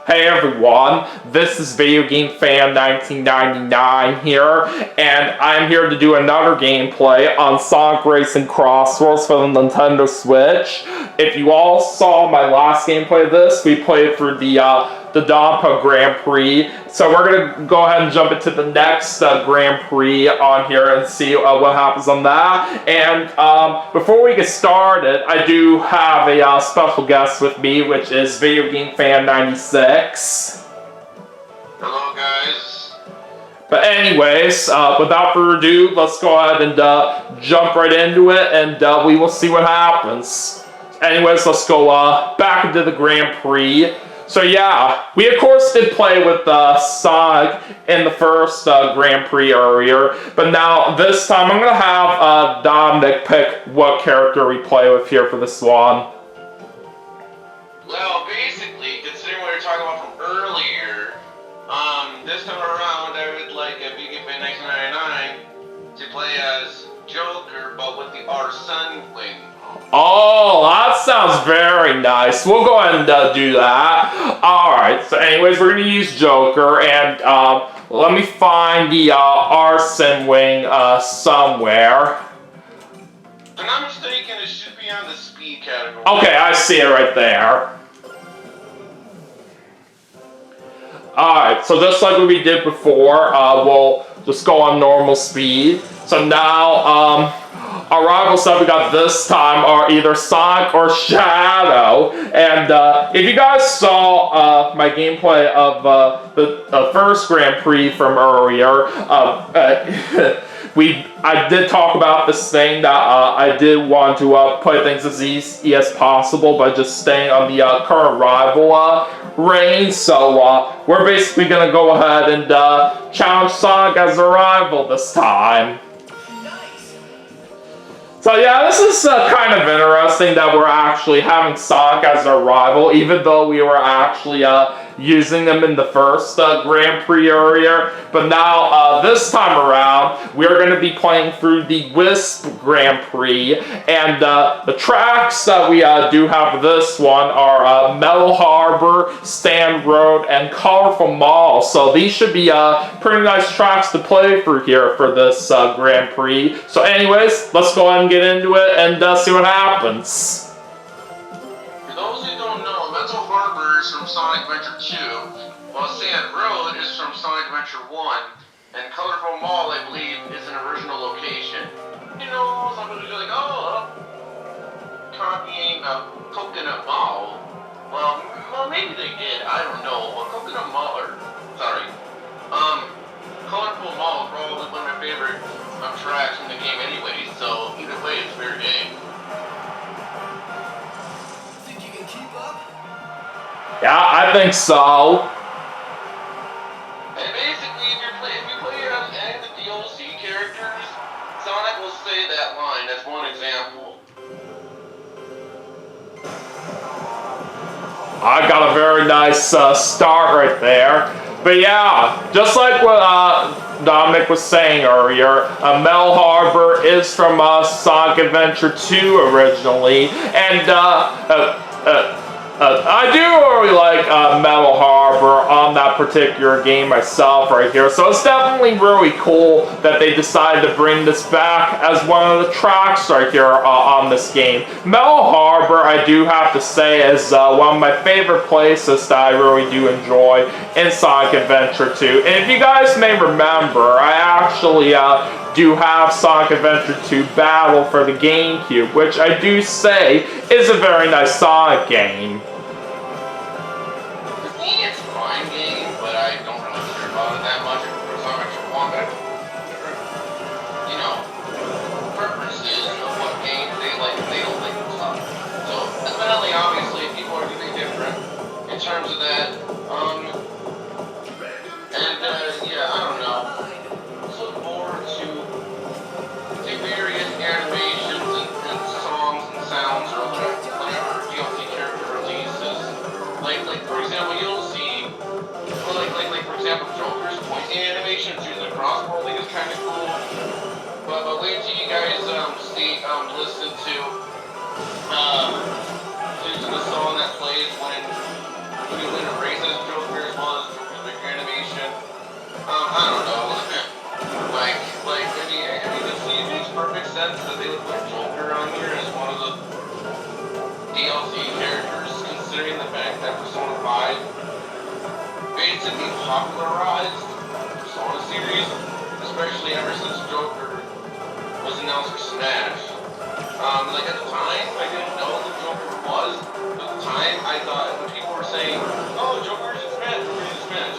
Hey everyone, this is Video Game Fan 1999 here, and I'm here to do another gameplay on Sonic Racing CrossWorlds for the Nintendo Switch. If you all saw my last gameplay of this, we played through the Donpa Grand Prix. So we're going to go ahead and jump into the next Grand Prix on here and see what happens on that. And before we get started, I do have a special guest with me, which is Video Game Fan 96. Hello guys. But anyways, without further ado, let's go ahead and jump right into it, and we will see what happens. Anyways, let's go back into the Grand Prix. So yeah, we of course did play with Sonic in the first Grand Prix earlier, but now this time I'm going to have Dominic pick what character we play with here for this one. Well, basically, considering what you're talking about from earlier, this time around I would like Video Game Fan 1999 to play as Joker, but with the Sun wing. Oh, that sounds very nice. We'll go ahead and do that. Alright, so anyways, we're going to use Joker, and let me find the Arson Wing somewhere. If I'm not mistaken, it should be on the speed category. Okay, I see it right there. Alright, so just like we did before, we'll just go on normal speed. So now, our rivals that we got this time are either Sonic or Shadow. And if you guys saw my gameplay of the first Grand Prix from earlier, I did talk about this thing that I did want to play things as easy as possible by just staying on the current rival reign. So we're basically going to go ahead and challenge Sonic as a rival this time. So yeah, this is kind of interesting that we're actually having Sonic as our rival, even though we were actually using them in the first Grand Prix earlier. But now, this time around, we're going to be playing through the Wisp Grand Prix. And the tracks that we do have for this one are Metal Harbor, Stand Road, and Colorful Mall. So these should be pretty nice tracks to play through here for this Grand Prix. So anyways, let's go ahead and get into it and see what happens. For those who don't know, Metal Harbor is from Sonic Adventure 2, while Sand Road is from Sonic Adventure 1, and Colorful Mall, I believe, is an original location. You know, some people are like, oh, copying Coconut Mall. Well, maybe they did, I don't know. Well, Colorful Mall is probably one of my favorite tracks in the game anyway, so either way, it's fair game. Think you can keep up? Yeah, I think so. And basically, if you play as any of the DLC characters, Sonic will say that line. That's one example. I got a very nice start right there. But yeah, just like what Dominic was saying earlier, Metal Harbor is from Sonic Adventure 2 originally, and I do really like Metal Harbor on that particular game myself right here, so it's definitely really cool that they decided to bring this back as one of the tracks right here on this game. Metal Harbor, I do have to say, is one of my favorite places that I really do enjoy in Sonic Adventure 2. And if you guys may remember, I actually do have Sonic Adventure 2 Battle for the GameCube, which I do say is a very nice Sonic game. It's a fine game, but I don't really care about it that much for Sonic Adventure 1, but you know, preferences of what games they like and they don't like and stuff. So, evidently, obviously, people are really different in terms of that. Yeah, I don't know. Let's look forward to various animations and songs and sounds or whatever DLC character releases. Like for example, you'll see, like for example, Joker's pointing animation through the CrossWorlds thing is kind of cool. But wait till you guys listen to the song that plays when you win a race as Joker. put Joker on here as one of the DLC characters, considering the fact that Persona 5 basically popularized the Persona series, especially ever since Joker was announced for Smash. Like at the time, I didn't know who Joker was. At the time, I thought when people were saying, "Oh, Joker's in Smash, Joker's in Smash,"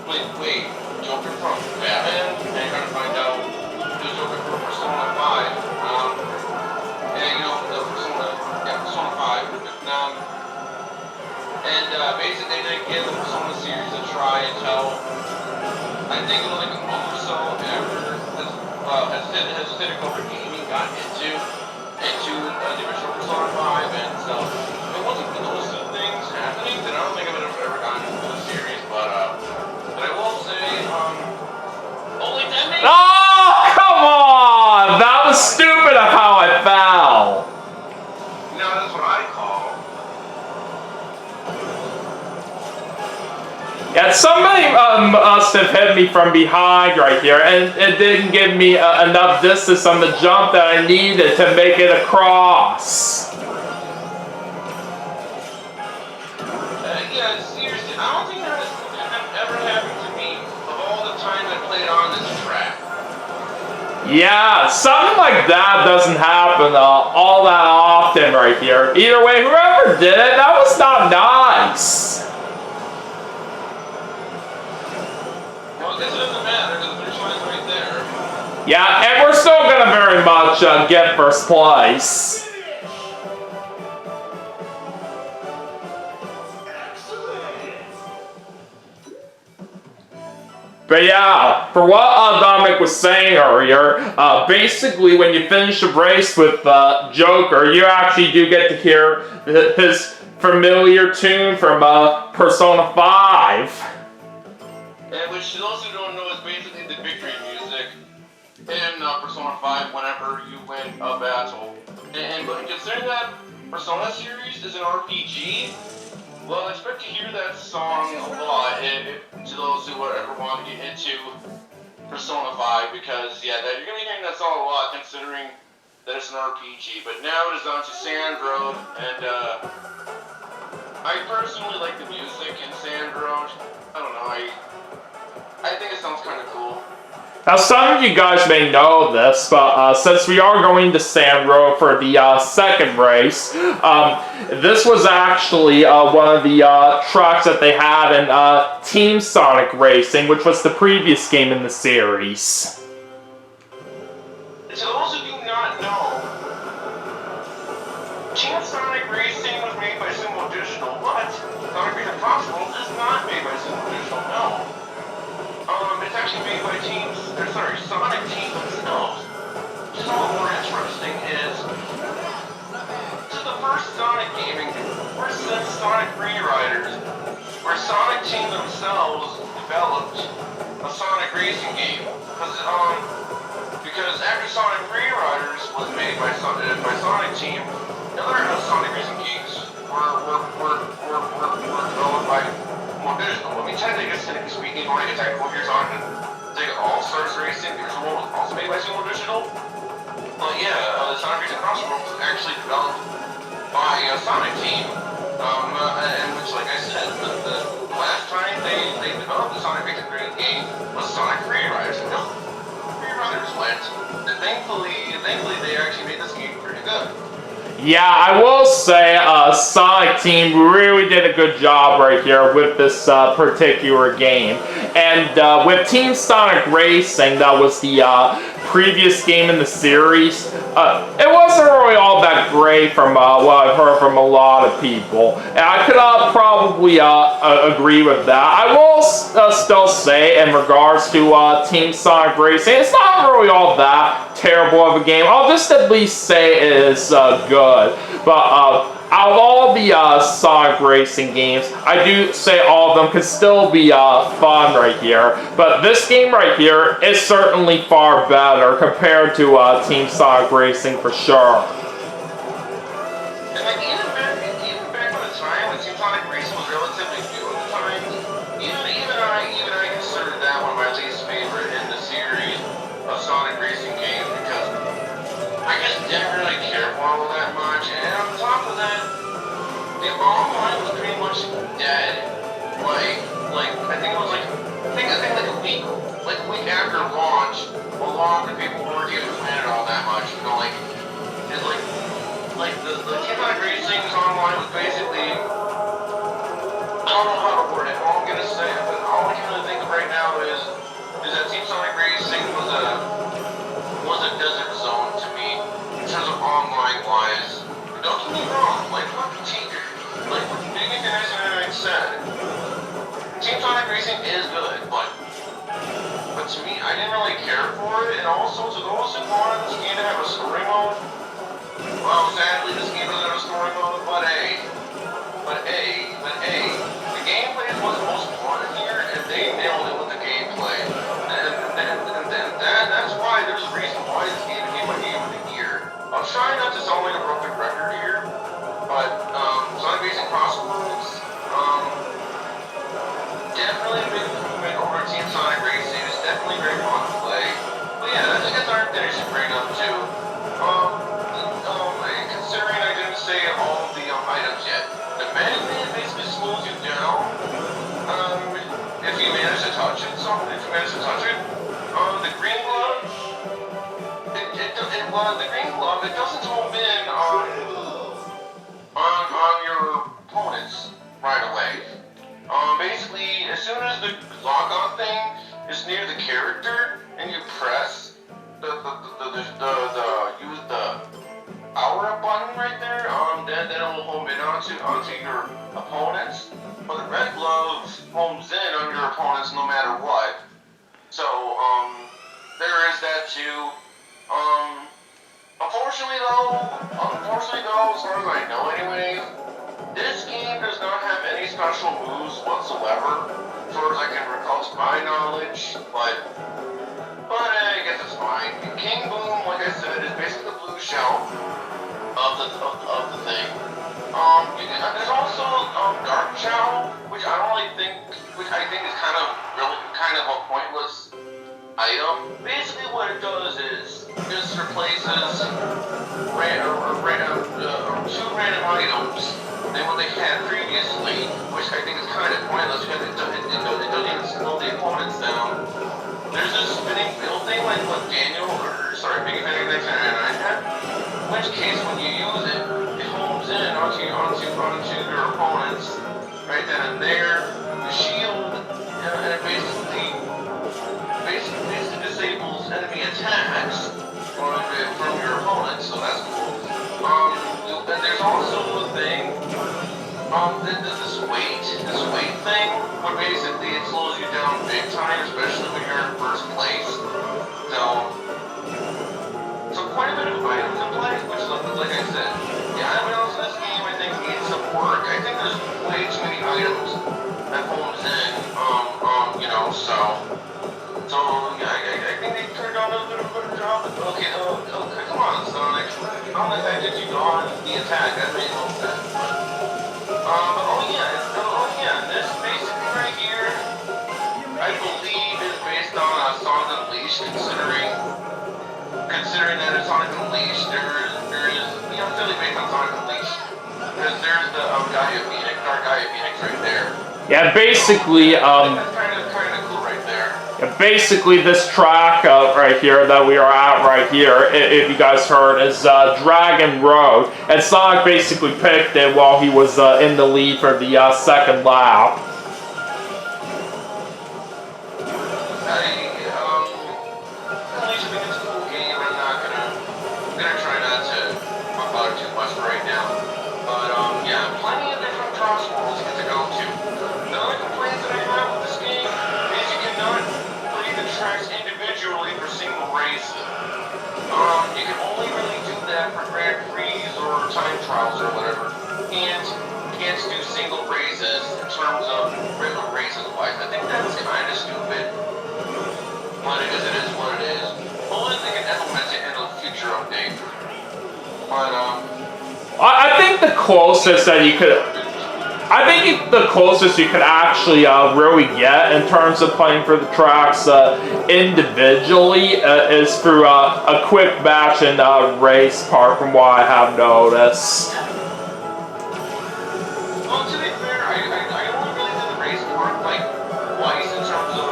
wait, Joker from Batman? And you're gonna find out who's Joker from Persona 5. And you know the Persona 5. Basically they didn't give the Persona series a try until I think it was like a month or so after as Cynical Gaming got into the original Persona 5, and so it wasn't for those two things happening, then I don't think I would have ever gotten into the series, but I will say, only 10 days. Oh, come on! That was stupid of how I fell. Now that's what I call. Yeah, somebody must have hit me from behind right here, and it didn't give me enough distance on the jump that I needed to make it across. Yeah, seriously, I don't think that has ever happened to me of all the times I played on this track. Yeah, something like that doesn't happen all that often right here. Either way, whoever did it, that was not nice. Well, I guess it doesn't matter because the finish line's right there. Yeah, and we're still gonna very much get first place. But yeah, for what Dominic was saying earlier, basically when you finish a race with Joker, you actually do get to hear his familiar tune from Persona 5. And which, to those who don't know, is basically the victory music in Persona 5 whenever you win a battle. But considering that Persona series is an RPG, well, I expect to hear that song a lot to those who ever want to get into Persona 5, because, yeah, you're going to be hearing that song a lot considering that it's an RPG. But now it is on to Sand Road, and I personally like the music in Sand Road. I don't know, I think it sounds kind of cool. Now, some of you guys may know this, but since we are going to Sand Road for the second race, this was actually one of the tracks that they had in Team Sonic Racing, which was the previous game in the series. To those who do not know, Team Sonic Racing was made by Sumo Digital, but Sonic Racing CrossWorlds is not made by Sumo Digital, no. It's actually made by Sonic Team themselves. Which is all the more interesting is, this is the first Sonic gaming, first since Sonic Free Riders, where Sonic Team themselves developed a Sonic racing game. Because after Sonic Free Riders was made by Sonic Team, other Sonic racing games were developed by Digital. I mean, technically speaking, if you want to get technical, here's on Sega All-Stars Racing, the original one was also made by Sumo Digital. But yeah, the Sonic Racing CrossWorlds was actually developed by Sonic Team, and which, like I said, the last time they developed the Sonic Racing game was Sonic Free Riders, and no, Free Riders went, and thankfully they actually made this game pretty good. Yeah, I will say Sonic Team really did a good job right here with this particular game. And with Team Sonic Racing, that was the previous game in the series, it wasn't really all that great from what I've heard from a lot of people. And I could probably agree with that. I will still say, in regards to Team Sonic Racing, it's not really all that terrible of a game. I'll just at least say it is good. But out of all the Sonic Racing games, I do say all of them can still be fun right here. But this game right here is certainly far better compared to Team Sonic Racing for sure. And like even back when the time when Team Sonic Racing was relatively new at the time, even I considered that one of my least favorite in the series of Sonic Racing games, because I just didn't gonna say, but all I can really think of right now is that Team Sonic Racing was a desert zone to me in terms of online wise. Don't get me wrong, like what Big International said, Team Sonic Racing is good, but to me, I didn't really care for it, and also to those who wanted this game to have a story mode, well, sadly, this game doesn't have a story mode, but the gameplay is what's most important here, and they nailed it with the gameplay. And that's why there's a reason why this game became my game of the year. I'm trying not to sound like a broken record here, but Sonic Racing CrossWorlds, definitely a big improvement over Team Sonic Racing. It's definitely very fun to play. But yeah, that's just our finishing bring up too. Considering I didn't say all of the items yet, the magnet basically slows you down. If you manage to touch it, the green glove, it doesn't home in on your opponents right away. Basically, as soon as the lock-on thing is near the character and you press use the power up button right there, then it will home in onto your opponents. But the red glove homes in on your opponents no matter what. So, there is that too. Unfortunately though, as far as I know anyways, this game does not have any special moves whatsoever, as far as I can recall to my knowledge, but I guess it's fine. King Boom, like I said, is basically the blue shell of the thing. There's also Dark Shell, which I think is kind of a pointless item. Basically, what it does is just replaces two random items than what they had previously, which I think is kind of pointless because it doesn't even slow the opponents down. There's this spinning wheel thing like what Big Bang 1999 had, in which case when you use it, it homes in onto your opponents right then and there. The shield, and it basically disables enemy attacks from your opponents, so that's cool. And there's also a thing, this weight thing, where basically it slows you down big time, especially when you're in first place. So quite a bit of items in play, which like I said, the items in this game I think need some work. I think there's way too many items that homes in, so yeah, I think they turned out a little bit of a job. Okay, come on, Sonic. How the heck did you go on the attack? That made no sense. This basically right here, I believe is based on Sonic Unleashed, considering that it's Sonic Unleashed, there is, it's really based on Sonic Unleashed, because there's the Dark Gaia Phoenix right there. Yeah, basically, that's kind of cool right there. Basically, this track right here that we are at right here, if you guys heard, is Dragon Road. And Sonic basically picked it while he was in the lead for the second lap. Unleashed is a cool game. I'm gonna try not to talk about it too much right now. But yeah, plenty of different CrossWorlds to go to. The only complaints that I have with this game is you cannot play the tracks individually for single races. You can only really do that for Grand Prix or time trials or whatever. And you can't do single races in terms of regular races wise. I think that's kind of stupid. But it is what it is. Hopefully they can implement it in a future update. But I think the closest that you could... I think the closest you could actually really get in terms of playing for the tracks individually is through a quick match and race part, from what I have noticed. Well, to be fair, I only really did the race part like twice in terms of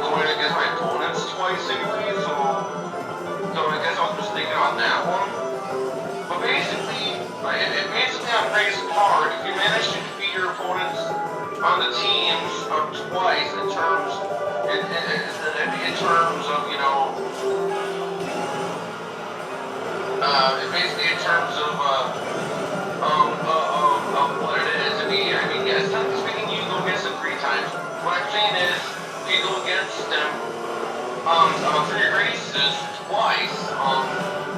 going against my opponents twice anyway, so I guess I was mistaken on that one. But basically, on race hard, if you manage to defeat your opponents on the teams twice in terms of, you know, basically in terms of what it is. I mean, yes, technically speaking, you go against them 3 times. What I'm saying is, you go against them for your races twice.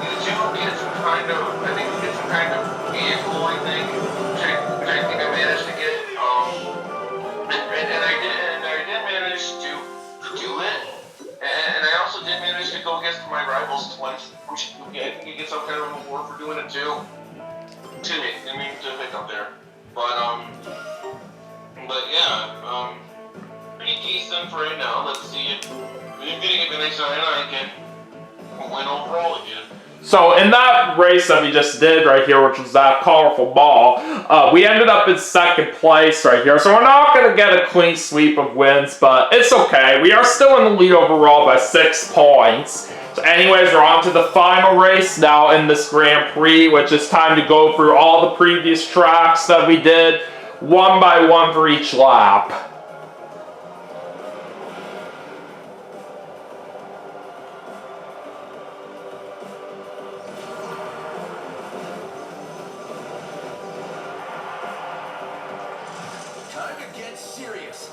You do get some kind of, I think you get some kind of vehicle, I think, which I think I managed to get. And I did manage to do it. And I also did manage to go against my rivals twice, which I think you get some kind of reward for doing it too. Excuse me, I mean to pick up there. But yeah, pretty decent for right now. Let's see if we're getting it next time I can win overall again. So in that race that we just did right here, which was that colorful ball, we ended up in 2nd place right here. So we're not going to get a clean sweep of wins, but it's okay. We are still in the lead overall by 6 points. So anyways, we're on to the final race now in this Grand Prix, which is time to go through all the previous tracks that we did, one by one for each lap. Time to get serious.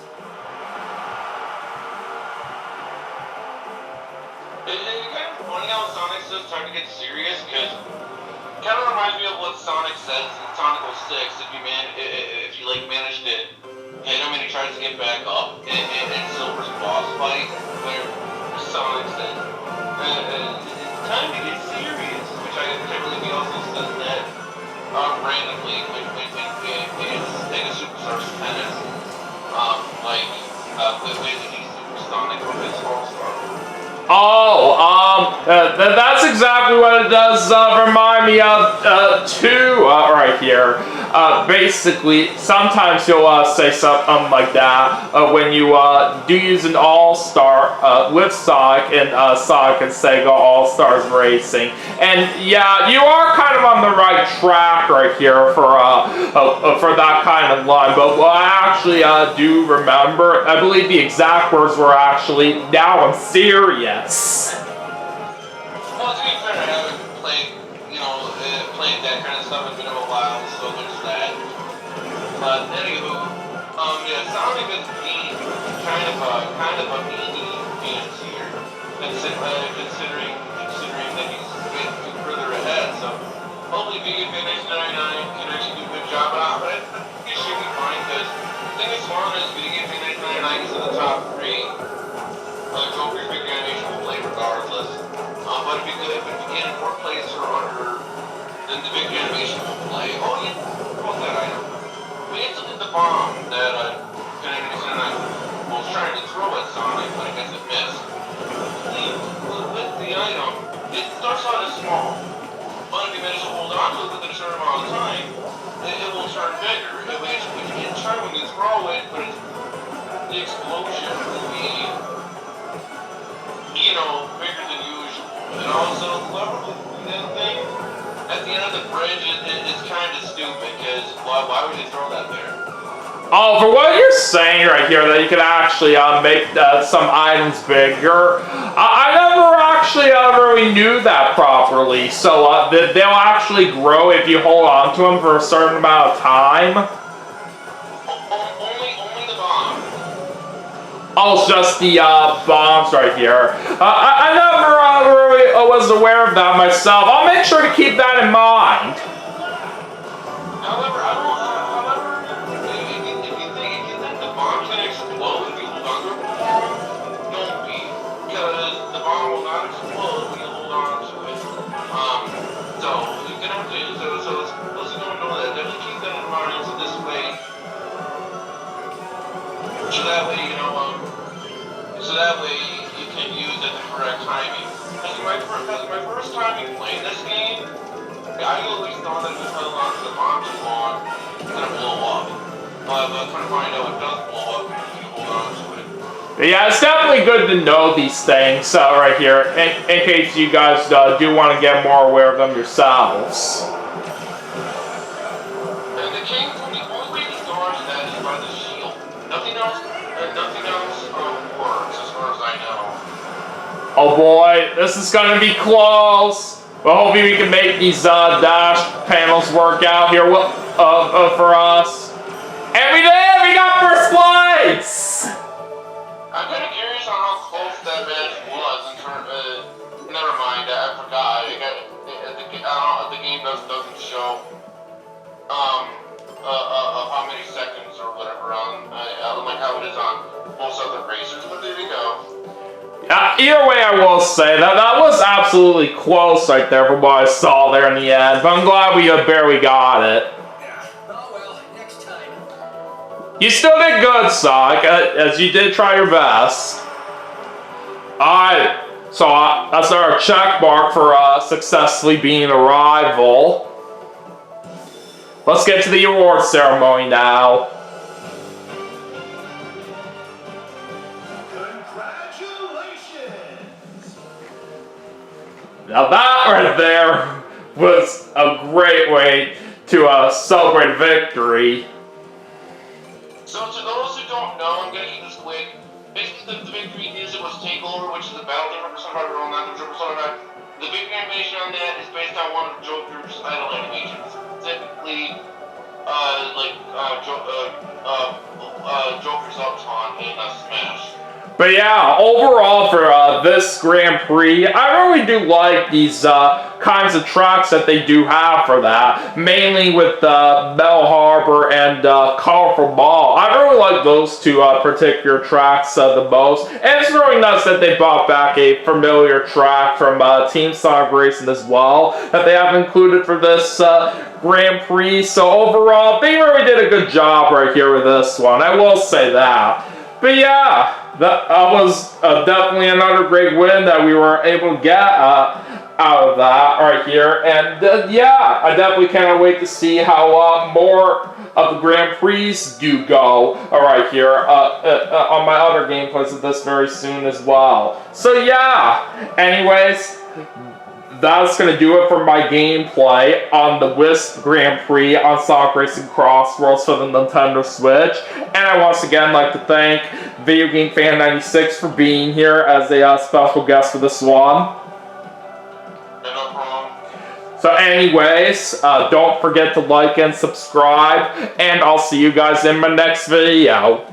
It's kind of funny how Sonic says time to get serious, because it kind of reminds me of what Sonic says in Sonic 06. If you like manage to hit him and he tries to get back up in Silver's boss fight, where Sonic says, it's time to get serious, which I believe he also says that randomly when Mega Superstar's tennis, when he's Supersonic from his All-Star. That's exactly what it does remind me of too, right here. Basically, sometimes you'll say something like that when you do use an All-Star with Sonic in Sonic and Sega All-Stars Racing. And yeah, you are kind of on the right track right here for that kind of line. But what I actually do remember, I believe the exact words were actually, "Now I'm serious." Well, to be fair, I haven't played, played that kind of stuff in a bit of a while, so there's that. But anywho, yeah, Sonic is being kind of a meanie fancier, considering that he's getting further ahead. So hopefully, Vegan Finish 99 can actually do a good job. But I think it should be fine, because the thing as long as Vegan Finish 99 is in the top 3, go for your big animation will play regardless. But if you get in 4th place or under, then the big animation will play. Oh yeah, what's that item? We instantly the bomb that was trying to throw at Sonic, but I guess it missed. With the item, it starts out as small, but if you manage to hold on to it within a certain amount of time, it will turn bigger. Which in turn, when you throw it, but the explosion will be, bigger than usual. And also, whoever that thing at the end of the bridge, it's kind of stupid, because why would you throw that there? Oh, for what you're saying right here, that you can actually make some items bigger, I never actually really knew that properly. So they'll actually grow if you hold on to them for a certain amount of time. Only the bomb. Oh, it's just the bombs right here. I never really was aware of that myself. I'll make sure to keep that in mind. However, if you think the bomb can explode if you hold on to it, don't be, because the bomb will not explode when you hold on to it. So you're gonna have to. So those who don't know that, definitely keep that in mind. So this way, so that way you can use it the correct timing. Because my first time in playing this game, I always thought that if it held on to the bomb too long, it's gonna blow up. But come to find out, it does blow up if you hold on to it. Yeah, it's definitely good to know these things right here, in case you guys do want to get more aware of them yourselves. And the only way to start that is by the shield. Nothing else works as far as I know. Oh boy, this is gonna be close. Well, hopefully we can make these dash panels work out here for us. And we did! We got first place! I'm kind of curious on how close that match was in terms of, never mind, I forgot. The game doesn't show how many seconds or whatever on like how it is on most other racers, but there you go. Either way, I will say that was absolutely close right there from what I saw there in the end. But I'm glad we barely got it. Yeah. Oh well, next time. You still did good, Sonic, as you did try your best. Alright, so that's our check mark for successfully being a rival. Let's get to the award ceremony now. Now that right there was a great way to celebrate victory. So to those who don't know, I'm gonna keep this quick. Basically, the victory news was Takeover, which is a battle game for Persona 5 Roll 9, Persona 5. The victory animation on that is based on one of Joker's idol animations, specifically, Joker's Upton in Smash. But yeah, overall for this Grand Prix, I really do like these kinds of tracks that they do have for that. Mainly with Bell Harbor and Colorful Ball. I really like those two particular tracks the most. And it's really nice that they brought back a familiar track from Team Sonic Racing as well, that they have included for this Grand Prix. So overall, they really did a good job right here with this one. I will say that. But yeah, that was definitely another great win that we were able to get out of that right here. And yeah, I definitely cannot wait to see how more of the Grand Prix do go right here on my other gameplays of this very soon as well. So yeah, anyways, that's going to do it for my gameplay on the Wisp Grand Prix on Sonic Racing CrossWorlds for the Nintendo Switch. And I once again like to thank Video Game Fan 96 for being here as a special guest for this one. No problem. So anyways, don't forget to like and subscribe, and I'll see you guys in my next video.